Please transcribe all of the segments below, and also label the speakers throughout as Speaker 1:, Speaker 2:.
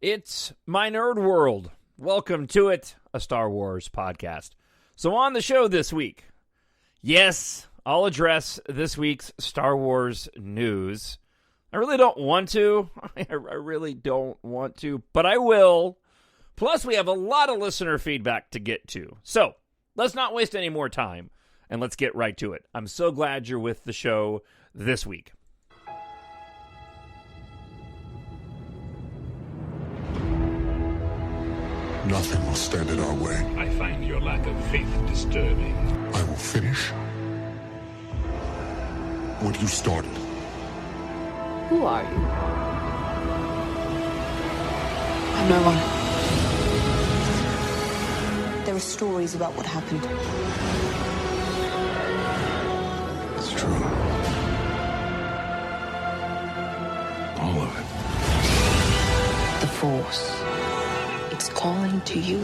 Speaker 1: It's My Nerd World. Welcome to it, a Star Wars podcast. So on the show this week, yes, I'll address this week's Star Wars news. I really don't want to. I really don't want to, but I will. Plus, we have a lot of listener feedback to get to. So let's not waste any more time, and let's get right to it. I'm so glad you're with the show this week.
Speaker 2: Nothing will stand in our way.
Speaker 3: I find your lack of faith disturbing.
Speaker 2: I will finish what you started.
Speaker 4: Who are you? I'm no one.
Speaker 5: There are stories about what happened.
Speaker 2: It's true. All of it.
Speaker 5: The Force. It's calling to you.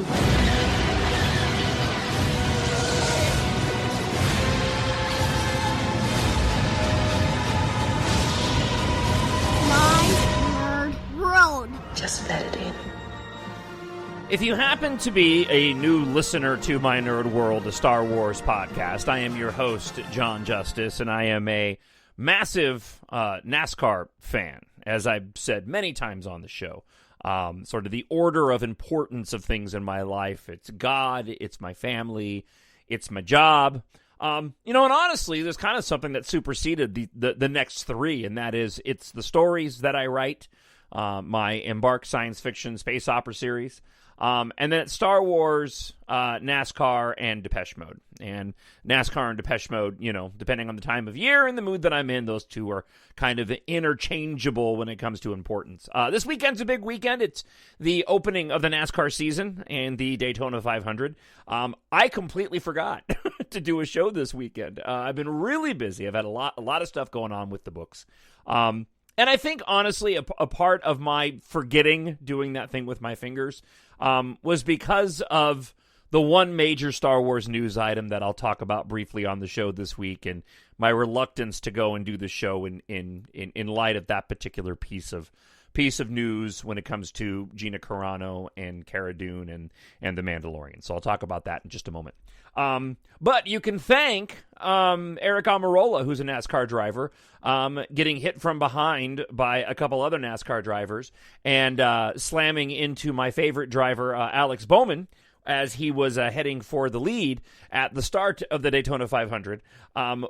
Speaker 6: My Nerd World.
Speaker 5: Just let it in.
Speaker 1: If you happen to be a new listener to My Nerd World, a Star Wars podcast, I am your host, Jon Justice, and I am a massive NASCAR fan, as I've said many times on the show. Sort of the order of importance of things in my life. It's God, it's my family, it's my job. And honestly, there's kind of something that superseded the next three, and that is it's the stories that I write, my EMBARK science fiction space opera series, and then it's Star Wars, NASCAR, and Depeche Mode. And NASCAR and Depeche Mode, depending on the time of year and the mood that I'm in, those two are kind of interchangeable when it comes to importance. This weekend's a big weekend. It's the opening of the NASCAR season and the Daytona 500. I completely forgot to do a show this weekend. I've been really busy. I've had a lot of stuff going on with the books. And I think, honestly, a part of my forgetting doing that thing with my fingers was because of the one major Star Wars news item that I'll talk about briefly on the show this week, and my reluctance to go and do the show in light of that particular piece of news when it comes to Gina Carano and Cara Dune and The Mandalorian. So I'll talk about that in just a moment. But you can thank Eric Almirola, who's a NASCAR driver, getting hit from behind by a couple other NASCAR drivers and slamming into my favorite driver, Alex Bowman, as he was heading for the lead at the start of the Daytona 500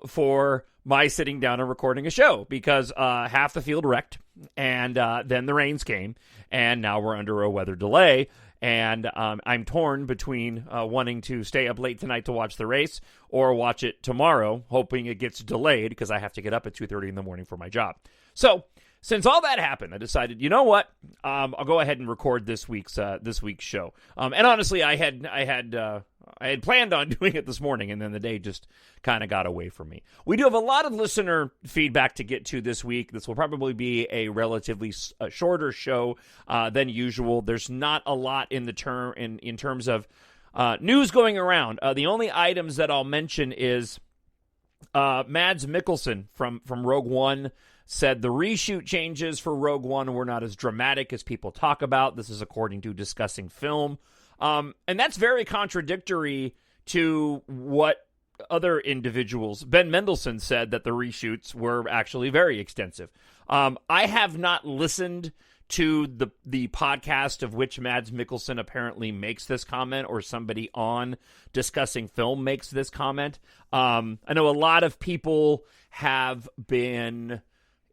Speaker 1: for my sitting down and recording a show, because half the field wrecked, and then the rains came, and now we're under a weather delay. And I'm torn between wanting to stay up late tonight to watch the race or watch it tomorrow, hoping it gets delayed because I have to get up at 2:30 in the morning for my job. So since all that happened, I decided, you know what? I'll go ahead and record this week's show. And honestly, I had planned on doing it this morning, and then the day just kind of got away from me. We do have a lot of listener feedback to get to this week. This will probably be a relatively shorter show than usual. There's not a lot in terms of news going around. The only items that I'll mention is Mads Mikkelsen from Rogue One said the reshoot changes for Rogue One were not as dramatic as people talk about. This is according to Discussing Film. And that's very contradictory to what other individuals. Ben Mendelsohn said that the reshoots were actually very extensive. I have not listened to the podcast of which Mads Mikkelsen apparently makes this comment, or somebody on Discussing Film makes this comment. I know a lot of people have been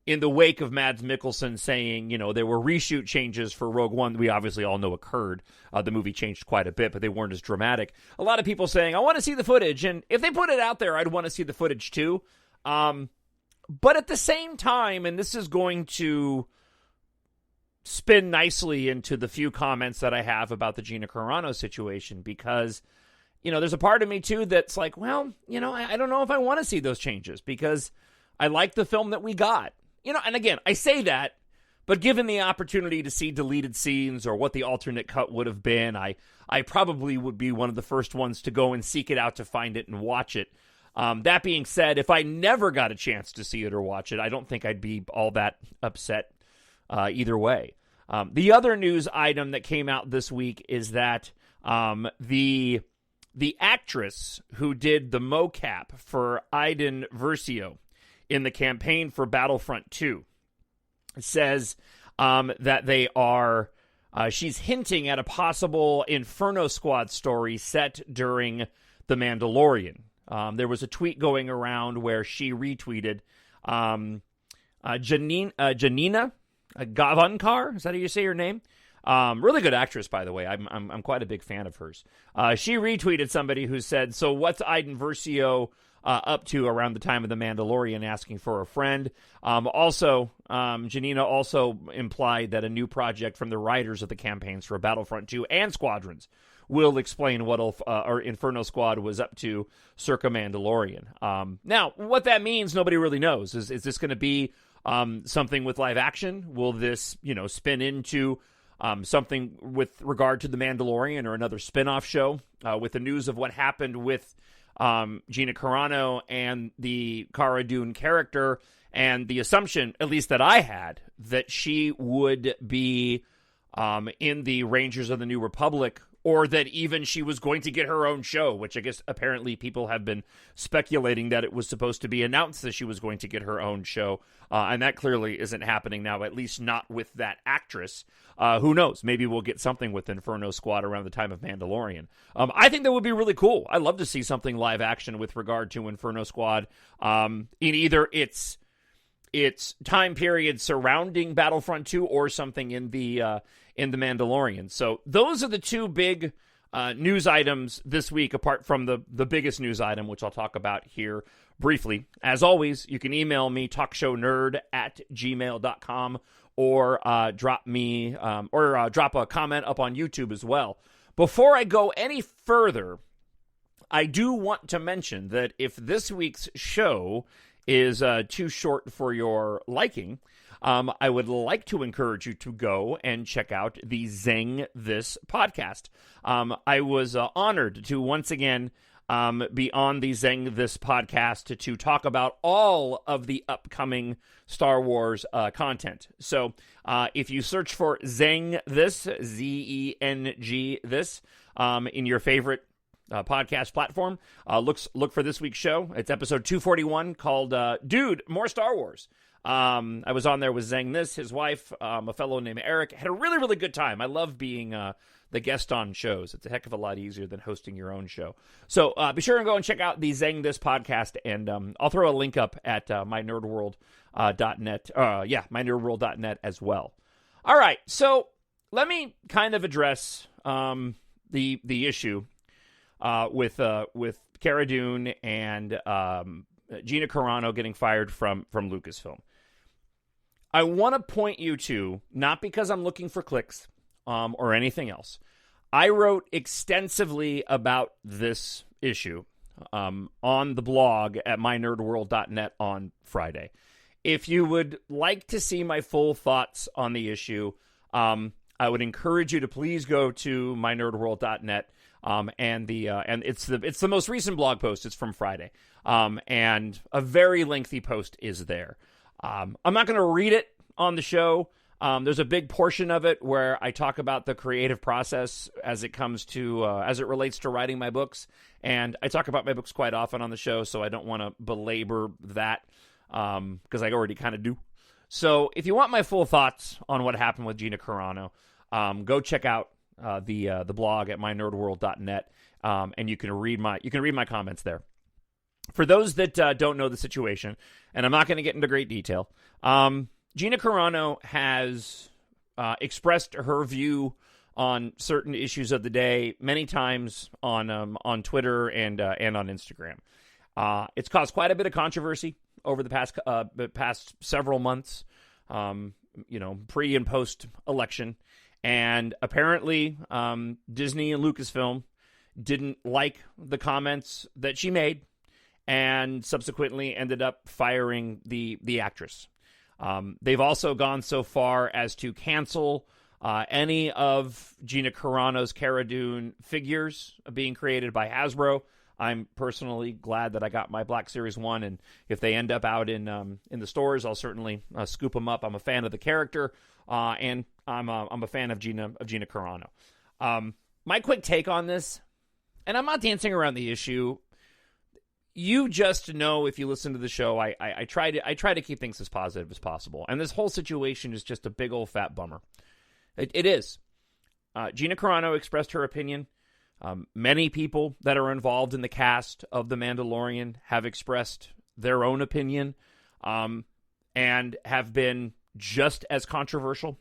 Speaker 1: in the wake of Mads Mikkelsen saying, there were reshoot changes for Rogue One, we obviously all know occurred. The movie changed quite a bit, but they weren't as dramatic. A lot of people saying, I want to see the footage, and if they put it out there, I'd want to see the footage too. But at the same time, and this is going to spin nicely into the few comments that I have about the Gina Carano situation, because, there's a part of me too that's like, well, I don't know if I want to see those changes, because I like the film that we got. And again, I say that, but given the opportunity to see deleted scenes or what the alternate cut would have been, I probably would be one of the first ones to go and seek it out to find it and watch it. That being said, if I never got a chance to see it or watch it, I don't think I'd be all that upset either way. The other news item that came out this week is that the actress who did the mocap for Iden Versio in the campaign for Battlefront 2 says that they are, she's hinting at a possible Inferno Squad story set during The Mandalorian. There was a tweet going around where she retweeted Janina Gavankar, is that how you say her name? Really good actress, by the way. I'm quite a big fan of hers. She retweeted somebody who said, "So what's Iden Versio up to around the time of The Mandalorian, asking for a friend?" Janina also implied that a new project from the writers of the campaigns for Battlefront 2 and Squadrons will explain what our Inferno Squad was up to circa Mandalorian. Now, what that means, nobody really knows. Is this going to be something with live action? Will this, spin into something with regard to The Mandalorian or another spin-off show? With the news of what happened with Gina Carano and the Cara Dune character, and the assumption, at least that I had, that she would be in the Rangers of the New Republic, or that even she was going to get her own show, which I guess apparently people have been speculating that it was supposed to be announced that she was going to get her own show. And that clearly isn't happening now, at least not with that actress. Who knows? Maybe we'll get something with Inferno Squad around the time of Mandalorian. I think that would be really cool. I'd love to see something live action with regard to Inferno Squad in either its time period surrounding Battlefront 2 or something in the Mandalorian. So those are the two big news items this week, apart from the biggest news item, which I'll talk about here briefly. As always, you can email me, talkshownerd@gmail.com, or drop a comment up on YouTube as well. Before I go any further, I do want to mention that if this week's show is too short for your liking, I would like to encourage you to go and check out the Zing This podcast. I was honored to once again be on the Zing This podcast to talk about all of the upcoming Star Wars content. So if you search for Zing This, Z-E-N-G This, in your favorite podcast platform, look for this week's show. It's episode 241 called Dude, More Star Wars. I was on there with Zeng This, his wife, a fellow named Eric. Had a really, really good time. I love being the guest on shows. It's a heck of a lot easier than hosting your own show. So be sure and go and check out the Zeng This podcast, and I'll throw a link up at mynerdworld.net. mynerdworld.net as well. All right, so let me kind of address the issue with Cara Dune and Gina Carano getting fired from Lucasfilm. I want to point you to, not because I'm looking for clicks or anything else, I wrote extensively about this issue on the blog at mynerdworld.net on Friday. If you would like to see my full thoughts on the issue, I would encourage you to please go to mynerdworld.net. And it's the most recent blog post. It's from Friday. And a very lengthy post is there. I'm not going to read it on the show. There's a big portion of it where I talk about the creative process as it comes to, as it relates to writing my books. And I talk about my books quite often on the show, so I don't want to belabor that, because I already kind of do. So if you want my full thoughts on what happened with Gina Carano, go check out the blog at mynerdworld.net, and you can read my comments there. For those that don't know the situation, and I'm not going to get into great detail, Gina Carano has expressed her view on certain issues of the day many times on Twitter and on Instagram. It's caused quite a bit of controversy over the past several months, pre and post election. And apparently, Disney and Lucasfilm didn't like the comments that she made, and subsequently ended up firing the actress. They've also gone so far as to cancel any of Gina Carano's Cara Dune figures being created by Hasbro. I'm personally glad that I got my Black Series 1, and if they end up out in the stores, I'll certainly scoop them up. I'm a fan of the character. and I'm a fan of Gina Carano. My quick take on this, and I'm not dancing around the issue. You just know, if you listen to the show, I try to keep things as positive as possible, and this whole situation is just a big old fat bummer. It is. Gina Carano expressed her opinion. Many people that are involved in the cast of The Mandalorian have expressed their own opinion, and have been just as controversial,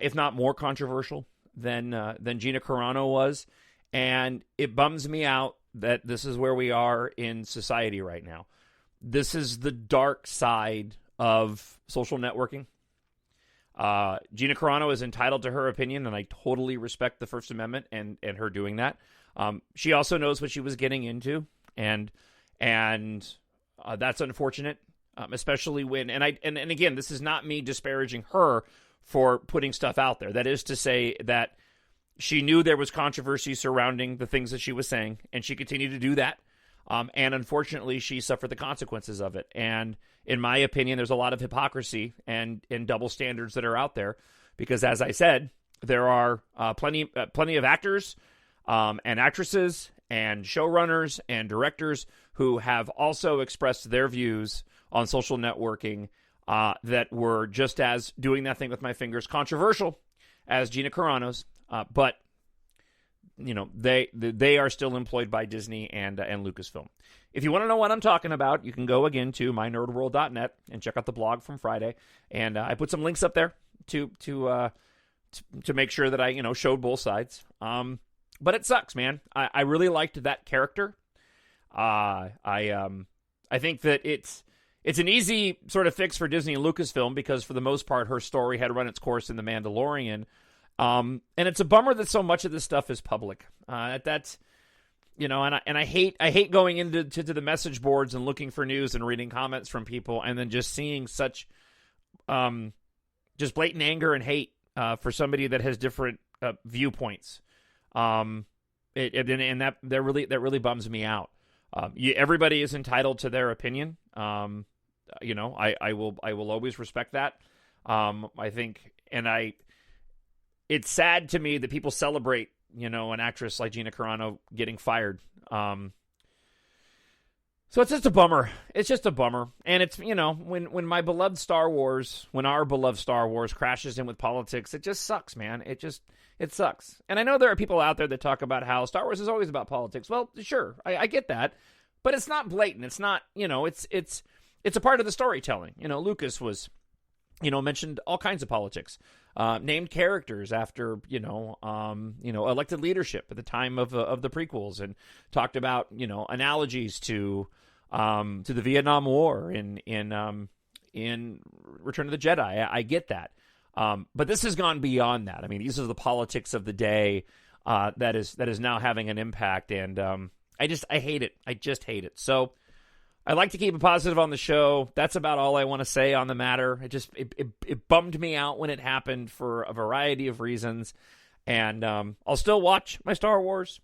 Speaker 1: if not more controversial than Gina Carano was. And it bums me out that this is where we are in society right now. This is the dark side of social networking. Gina Carano is entitled to her opinion, and I totally respect the First Amendment and her doing that. She also knows what she was getting into, and that's unfortunate, especially when, and again, this is not me disparaging her for putting stuff out there. That is to say that she knew there was controversy surrounding the things that she was saying, and she continued to do that. And unfortunately, she suffered the consequences of it. And in my opinion, there's a lot of hypocrisy and double standards that are out there, because, as I said, there are plenty of actors and actresses and showrunners and directors who have also expressed their views on social networking that were just as, doing that thing with my fingers, controversial as Gina Carano's. But you know, they are still employed by Disney and Lucasfilm. If you want to know what I'm talking about, you can go again to mynerdworld.net and check out the blog from Friday. And I put some links up there to make sure that I showed both sides. But it sucks, man. I really liked that character. I think that it's an easy sort of fix for Disney and Lucasfilm, because for the most part her story had run its course in The Mandalorian. And it's a bummer that so much of this stuff is public. That's, and I hate going into the message boards and looking for news and reading comments from people, and then just seeing such, just blatant anger and hate, for somebody that has different, viewpoints. And that really bums me out. Everybody is entitled to their opinion. I will always respect that. I think, it's sad to me that people celebrate, an actress like Gina Carano getting fired. So it's just a bummer. It's just a bummer. And it's, when our beloved Star Wars crashes in with politics, it just sucks, man. It sucks. And I know there are people out there that talk about how Star Wars is always about politics. Well, sure, I get that. But it's not blatant. It's not, it's a part of the storytelling. Lucas was, mentioned all kinds of politics. Named characters after, elected leadership at the time of the prequels, and talked about, analogies to the Vietnam War in Return of the Jedi. I get that. But this has gone beyond that. I mean, these are the politics of the day, that is now having an impact. And, I hate it. I just hate it. So I like to keep it positive on the show. That's about all I want to say on the matter. It bummed me out when it happened for a variety of reasons. And I'll still watch my Star Wars.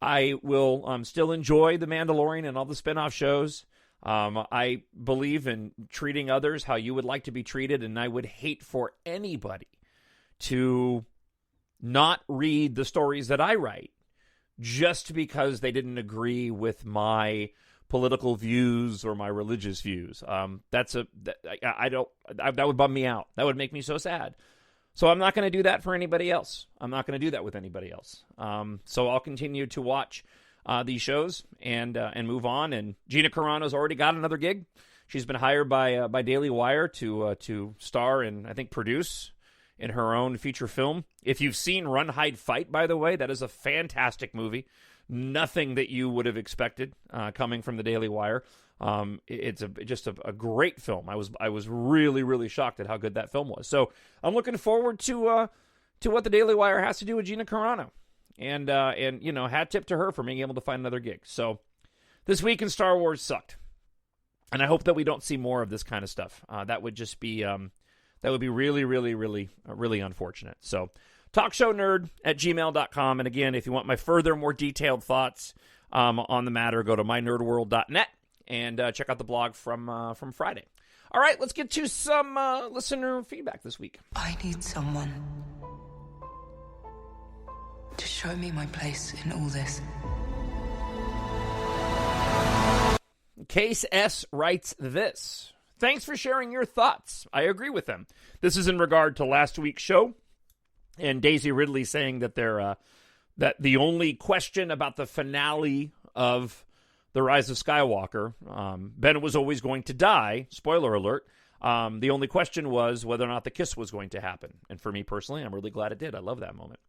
Speaker 1: I will still enjoy The Mandalorian and all the spinoff shows. I believe in treating others how you would like to be treated, and I would hate for anybody to not read the stories that I write just because they didn't agree with my political views or my religious views. That would bum me out. That would make me so sad. So I'm not going to do that for anybody else. I'm not going to do that with anybody else. So I'll continue to watch these shows and move on. And Gina Carano's already got another gig. She's been hired by Daily Wire to star and I think produce in her own feature film. If you've seen Run, Hide, Fight, by the way, that is a fantastic movie. Nothing that you would have expected coming from the Daily Wire. It's just a great film. I was really, really shocked at how good that film was. So I'm looking forward to what the Daily Wire has to do with Gina Carano. And hat tip to her for being able to find another gig. So this week in Star Wars sucked. And I hope that we don't see more of this kind of stuff. That would just be really, really, really, really unfortunate. So TalkShowNerd@gmail.com. And again, if you want my more detailed thoughts on the matter, go to mynerdworld.net and check out the blog from Friday. All right, let's get to some listener feedback this week.
Speaker 5: I need someone to show me my place in all this.
Speaker 1: Case S writes this. Thanks for sharing your thoughts. I agree with them. This is in regard to last week's show and Daisy Ridley saying that that the only question about the finale of The Rise of Skywalker, Ben was always going to die, spoiler alert. The only question was whether or not the kiss was going to happen. And for me personally, I'm really glad it did. I love that moment.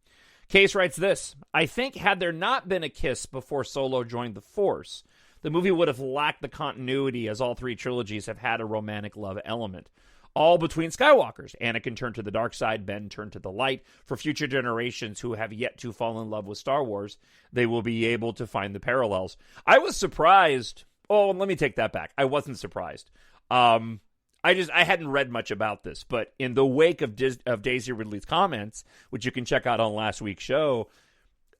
Speaker 1: Case writes this. I think had there not been a kiss before Solo joined the Force, the movie would have lacked the continuity, as all three trilogies have had a romantic love element. All between Skywalkers. Anakin turned to the dark side, Ben turned to the light. For future generations who have yet to fall in love with Star Wars, they will be able to find the parallels. I was surprised. Oh, let me take that back. I wasn't surprised. I hadn't read much about this, but in the wake of Daisy Ridley's comments, which you can check out on last week's show,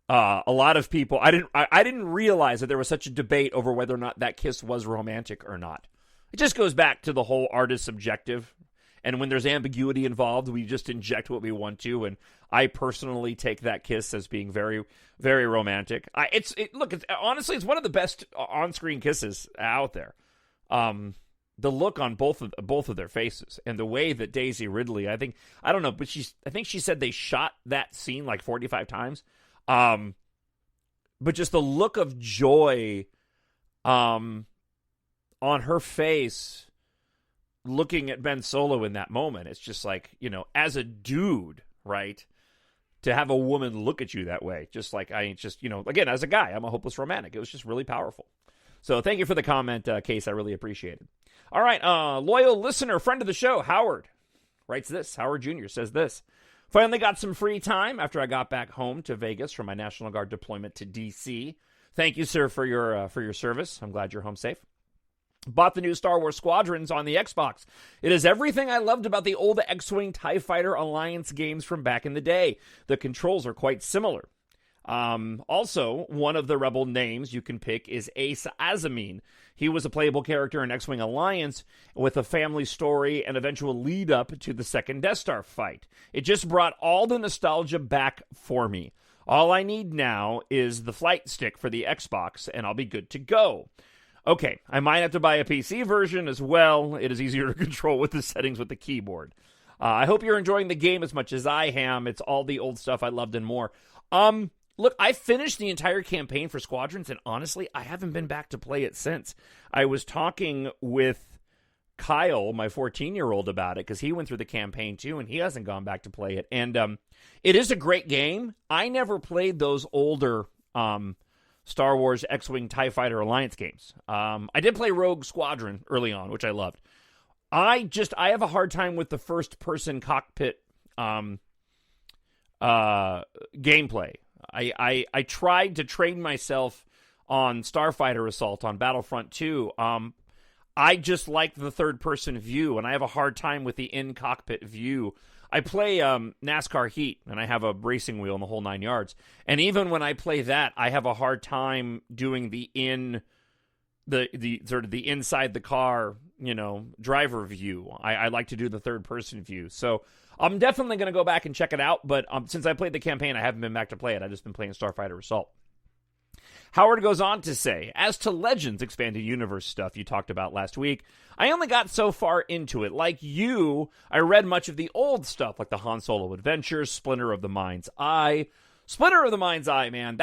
Speaker 1: a lot of people, I didn't realize that there was such a debate over whether or not that kiss was romantic or not. It just goes back to the whole artist subjective. And when there's ambiguity involved, we just inject what we want to. And I personally take that kiss as being very, very romantic. Honestly, it's one of the best on-screen kisses out there. The look on both of their faces and the way that Daisy Ridley, I think she said they shot that scene like 45 times. But just the look of joy, on her face, looking at Ben Solo in that moment, it's just like, as a dude, right, to have a woman look at you that way, just like again, as a guy, I'm a hopeless romantic. It was just really powerful. So thank you for the comment, Case. I really appreciate it. All right, loyal listener, friend of the show, Howard, writes this. Howard Jr. says this. Finally got some free time after I got back home to Vegas from my National Guard deployment to D.C. Thank you, sir, for your service. I'm glad you're home safe. Bought the new Star Wars Squadrons on the Xbox. It is everything I loved about the old X-Wing TIE Fighter Alliance games from back in the day. The controls are quite similar. Also, one of the Rebel names you can pick is Ace Azamine. He was a playable character in X-Wing Alliance with a family story and eventual lead up to the second Death Star fight. It just brought all the nostalgia back for me. All I need now is the flight stick for the Xbox, and I'll be good to go. Okay, I might have to buy a PC version as well. It is easier to control with the settings with the keyboard. I hope you're enjoying the game as much as I am. It's all the old stuff I loved and more. Look, I finished the entire campaign for Squadrons, and honestly, I haven't been back to play it since. I was talking with Kyle, my 14-year-old, about it, because he went through the campaign too, and he hasn't gone back to play it. And it is a great game. I never played those older Star Wars X-Wing TIE Fighter Alliance games. I did play Rogue Squadron early on, which I loved. I have a hard time with the first-person cockpit gameplay. I tried to train myself on Starfighter Assault on Battlefront 2. I just like the third-person view, and I have a hard time with the in-cockpit view. I play NASCAR Heat, and I have a racing wheel in the whole 9 yards. And even when I play that, I have a hard time doing the sort of the inside the car, driver view. I like to do the third-person view. So I'm definitely going to go back and check it out, but since I played the campaign, I haven't been back to play it. I've just been playing Starfighter Assault. Howard goes on to say, as to Legends expanded universe stuff you talked about last week, I only got so far into it. Like you, I read much of the old stuff, like the Han Solo Adventures, Splinter of the Mind's Eye. Splinter of the Mind's Eye, man,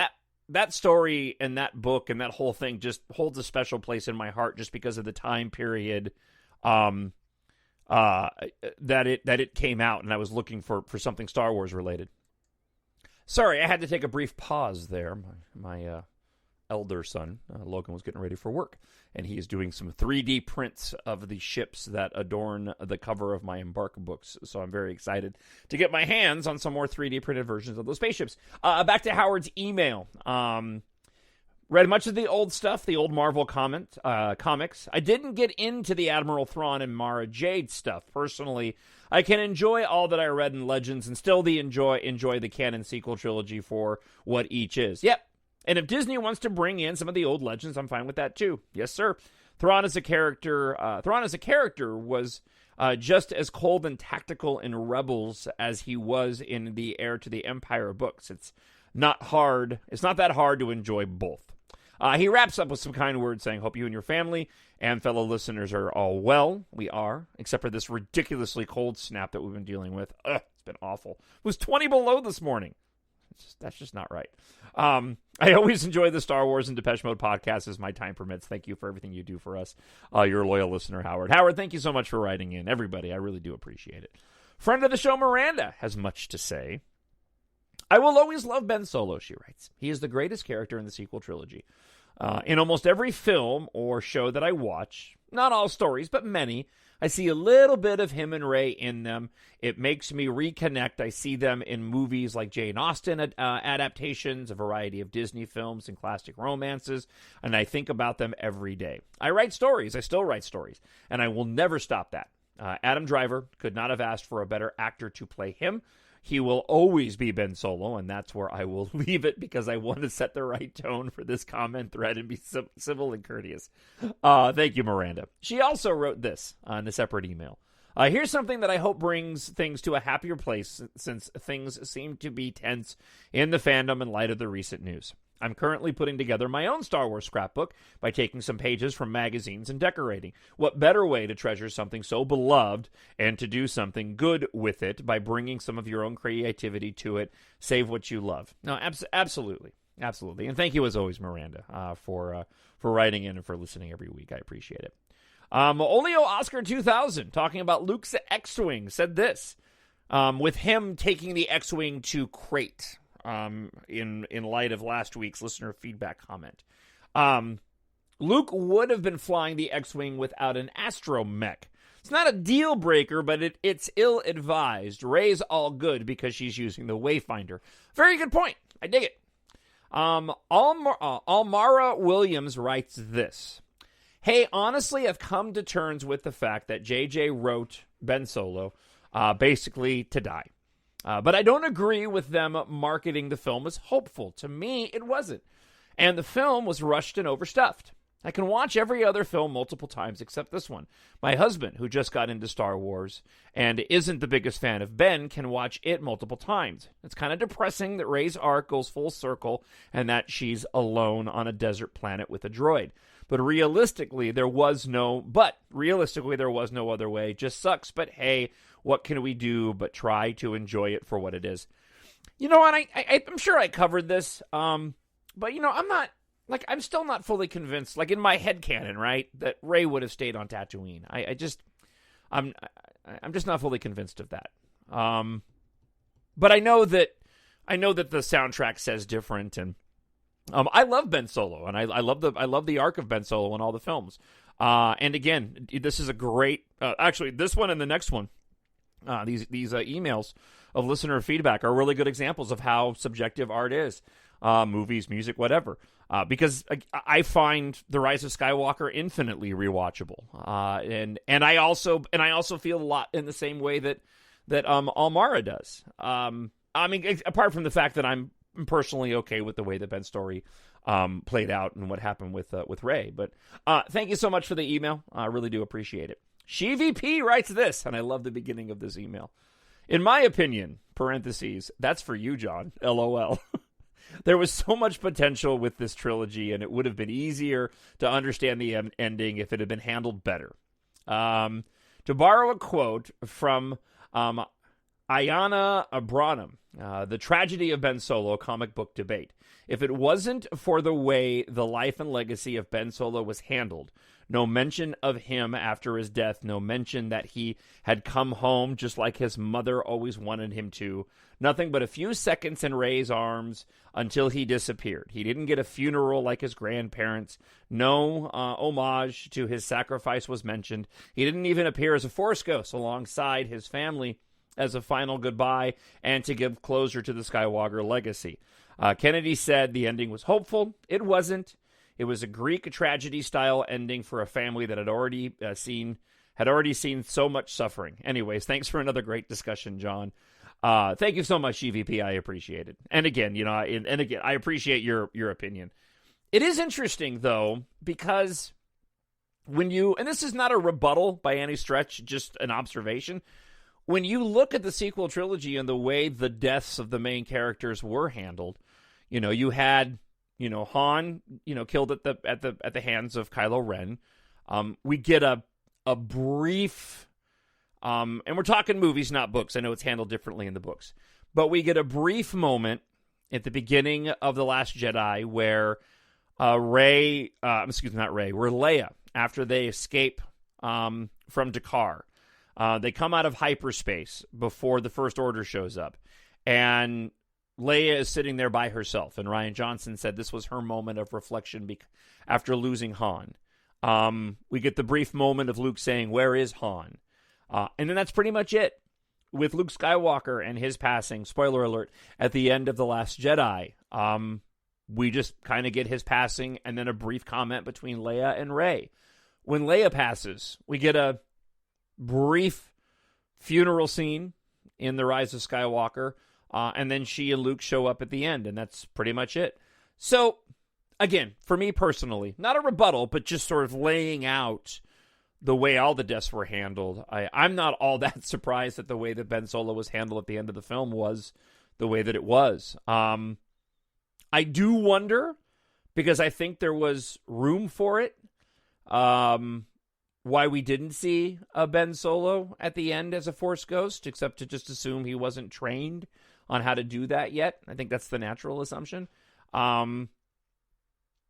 Speaker 1: that story and that book and that whole thing just holds a special place in my heart just because of the time period that it came out, and I was looking for something Star Wars related. Sorry, I had to take a brief pause there. My elder son, Logan, was getting ready for work, and he is doing some 3D prints of the ships that adorn the cover of my EMBARK books, so I'm very excited to get my hands on some more 3D printed versions of those spaceships. Back to Howard's email. Read much of the old stuff, the old Marvel comics. I didn't get into the Admiral Thrawn and Mara Jade stuff. Personally, I can enjoy all that I read in Legends and still enjoy the canon sequel trilogy for what each is. Yep. And if Disney wants to bring in some of the old Legends, I'm fine with that too. Yes, sir. Thrawn as a character was just as cold and tactical in Rebels as he was in the Heir to the Empire books. It's not that hard to enjoy both. He wraps up with some kind words saying, hope you and your family and fellow listeners are all well. We are, except for this ridiculously cold snap that we've been dealing with. It's been awful. It was 20 below this morning. That's just not right. I always enjoy the Star Wars and Depeche Mode podcast as my time permits. Thank you for everything you do for us. You're a loyal listener, Howard. Howard, thank you so much for writing in. Everybody, I really do appreciate it. Friend of the show, Miranda, has much to say. I will always love Ben Solo, she writes. He is the greatest character in the sequel trilogy. In almost every film or show that I watch, not all stories, but many, I see a little bit of him and Rey in them. It makes me reconnect. I see them in movies like Jane Austen adaptations, a variety of Disney films and classic romances, and I think about them every day. I write stories. I still write stories, and I will never stop that. Adam Driver could not have asked for a better actor to play him. He will always be Ben Solo, and that's where I will leave it because I want to set the right tone for this comment thread and be civil and courteous. Thank you, Miranda. She also wrote this in a separate email. Here's something that I hope brings things to a happier place since things seem to be tense in the fandom in light of the recent news. I'm currently putting together my own Star Wars scrapbook by taking some pages from magazines and decorating. What better way to treasure something so beloved and to do something good with it by bringing some of your own creativity to it? Save what you love. No, absolutely. Absolutely. And thank you as always, Miranda, for writing in and for listening every week. I appreciate it. Olio Oscar 2000, talking about Luke's X-Wing, said this, with him taking the X-Wing to Crate. In light of last week's listener feedback comment. Luke would have been flying the X-Wing without an astromech. It's not a deal breaker, but it's ill-advised. Rey's all good because she's using the Wayfinder. Very good point. I dig it. Almara Williams writes this. Hey, honestly, I've come to terms with the fact that JJ wrote Ben Solo basically to die. But I don't agree with them marketing the film as hopeful. To me, it wasn't. And the film was rushed and overstuffed. I can watch every other film multiple times except this one. My husband, who just got into Star Wars and isn't the biggest fan of Ben, can watch it multiple times. It's kind of depressing that Rey's arc goes full circle and that she's alone on a desert planet with a droid. But realistically, there was no other way. Just sucks, but hey, what can we do but try to enjoy it for what it is? You know what? I'm sure I covered this, but, you know, I'm still not fully convinced, like in my headcanon, right, that Rey would have stayed on Tatooine. I'm just not fully convinced of that. But I know that the soundtrack says different, and I love Ben Solo, and I love the arc of Ben Solo in all the films. And again, this is a great, actually, this one and the next one. These emails of listener feedback are really good examples of how subjective art is. Movies, music, whatever. Because I find The Rise of Skywalker infinitely rewatchable. And I also feel a lot in the same way that Almara does. I mean, apart from the fact that I'm personally okay with the way that Ben's story played out and what happened with Rey. But thank you so much for the email. I really do appreciate it. SheVP writes this, and I love the beginning of this email. In my opinion, parentheses, that's for you, John, LOL. There was so much potential with this trilogy, and it would have been easier to understand the ending if it had been handled better. To borrow a quote from Ayanna Abranum, The Tragedy of Ben Solo comic book debate. If it wasn't for the way the life and legacy of Ben Solo was handled, no mention of him after his death, no mention that he had come home just like his mother always wanted him to, nothing but a few seconds in Rey's arms until he disappeared. He didn't get a funeral like his grandparents. No homage to his sacrifice was mentioned. He didn't even appear as a Force ghost alongside his family as a final goodbye and to give closure to the Skywalker legacy. Kennedy said the ending was hopeful. It wasn't. It was a Greek tragedy-style ending for a family that had already seen so much suffering. Anyways, thanks for another great discussion, John. Thank you so much, GVP. I appreciate it. And again, I appreciate your opinion. It is interesting, though, because and this is not a rebuttal by any stretch, just an observation. When you look at the sequel trilogy and the way the deaths of the main characters were handled, you had, Han, killed at the hands of Kylo Ren. We get a brief, and we're talking movies, not books. I know it's handled differently in the books, but we get a brief moment at the beginning of The Last Jedi where where Leia, after they escape from Dakar, they come out of hyperspace before the First Order shows up, and Leia is sitting there by herself, and Rian Johnson said this was her moment of reflection after losing Han. We get the brief moment of Luke saying, "Where is Han?" And then that's pretty much it. With Luke Skywalker and his passing, spoiler alert, at the end of The Last Jedi, we just kind of get his passing and then a brief comment between Leia and Rey. When Leia passes, we get a brief funeral scene in The Rise of Skywalker, and then she and Luke show up at the end, and that's pretty much it. So, again, for me personally, not a rebuttal, but just sort of laying out the way all the deaths were handled. I'm not all that surprised that the way that Ben Solo was handled at the end of the film was the way that it was. I do wonder, because I think there was room for it, why we didn't see a Ben Solo at the end as a Force ghost, except to just assume he wasn't trained on how to do that yet. I think that's the natural assumption.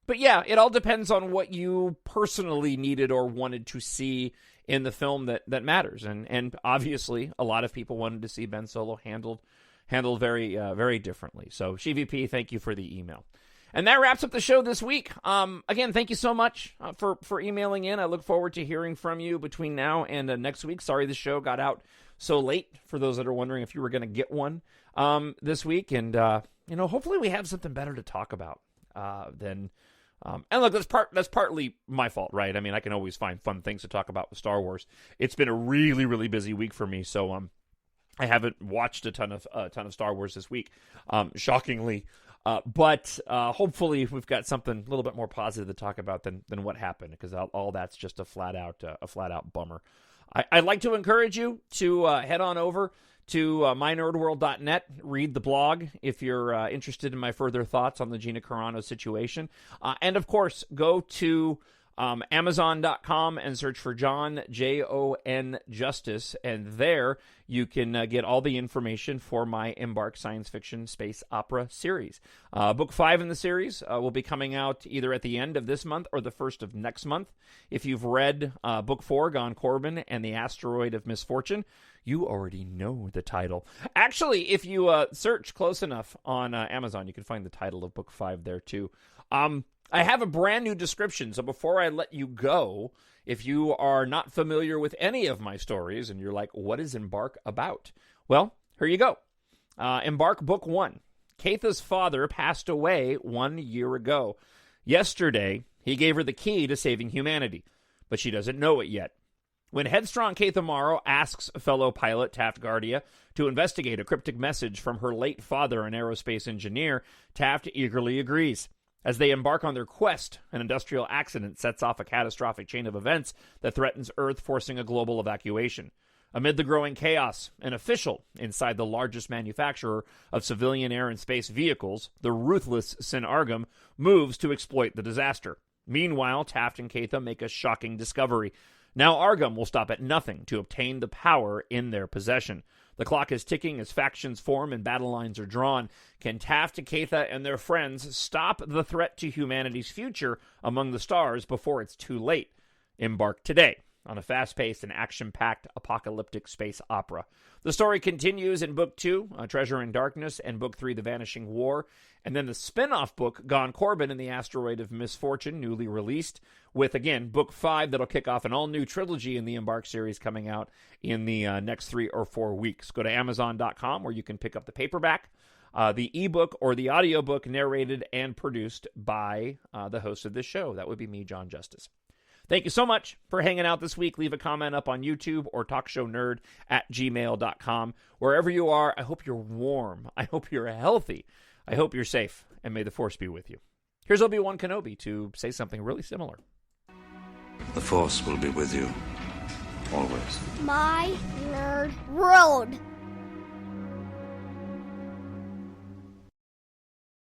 Speaker 1: But yeah, it all depends on what you personally needed or wanted to see in the film that matters. And obviously, a lot of people wanted to see Ben Solo handled very, very differently. So, SheVP, thank you for the email. And that wraps up the show this week. Again, thank you so much for emailing in. I look forward to hearing from you between now and next week. Sorry the show got out so late, for those that are wondering if you were going to get one this week. And, hopefully we have something better to talk about than... and look, that's partly my fault, right? I mean, I can always find fun things to talk about with Star Wars. It's been a really, really busy week for me, so I haven't watched a ton of Star Wars this week, shockingly. But hopefully we've got something a little bit more positive to talk about than what happened, because all that's just a flat out bummer. I'd like to encourage you to head on over to mynerdworld.net, read the blog if you're interested in my further thoughts on the Gina Carano situation. And, of course, go to Amazon.com and search for Jon, Jon Justice, and there you can get all the information for my EMBARK science fiction space opera series. Book 5 in the series will be coming out either at the end of this month or the first of next month. If you've read Book 4, Corbijn and the Asteroid of Misfortune, you already know the title. Actually, if you search close enough on Amazon, you can find the title of Book 5 there too. I have a brand new description, so before I let you go, if you are not familiar with any of my stories and you're like, what is EMBARK about? Well, here you go. EMBARK Book 1. Katha's father passed away 1 year ago. Yesterday, he gave her the key to saving humanity, but she doesn't know it yet. When headstrong Katha Morrow asks fellow pilot Taft Guardia to investigate a cryptic message from her late father, an aerospace engineer, Taft eagerly agrees. As they embark on their quest, an industrial accident sets off a catastrophic chain of events that threatens Earth, forcing a global evacuation. Amid the growing chaos, an official inside the largest manufacturer of civilian air and space vehicles, the ruthless Sin Argam, moves to exploit the disaster. Meanwhile, Taft and Katha make a shocking discovery. Now Argam will stop at nothing to obtain the power in their possession. The clock is ticking as factions form and battle lines are drawn. Can Taft, Katha, and their friends stop the threat to humanity's future among the stars before it's too late? Embark today on a fast-paced and action-packed apocalyptic space opera. The story continues in Book 2, Treasure in Darkness, and Book 3, The Vanishing War, and then the spin-off book, Corbijn and the Asteroid of Misfortune, newly released, with, again, Book 5 that'll kick off an all-new trilogy in the EMBARK series coming out in the next 3 or 4 weeks. Go to Amazon.com where you can pick up the paperback, the ebook, or the audiobook narrated and produced by the host of this show. That would be me, Jon Justice. Thank you so much for hanging out this week. Leave a comment up on YouTube or TalkShowNerd@gmail.com. Wherever you are, I hope you're warm. I hope you're healthy. I hope you're safe. And may the Force be with you. Here's Obi-Wan Kenobi to say something really similar.
Speaker 7: The Force will be with you. Always.
Speaker 6: My nerd world.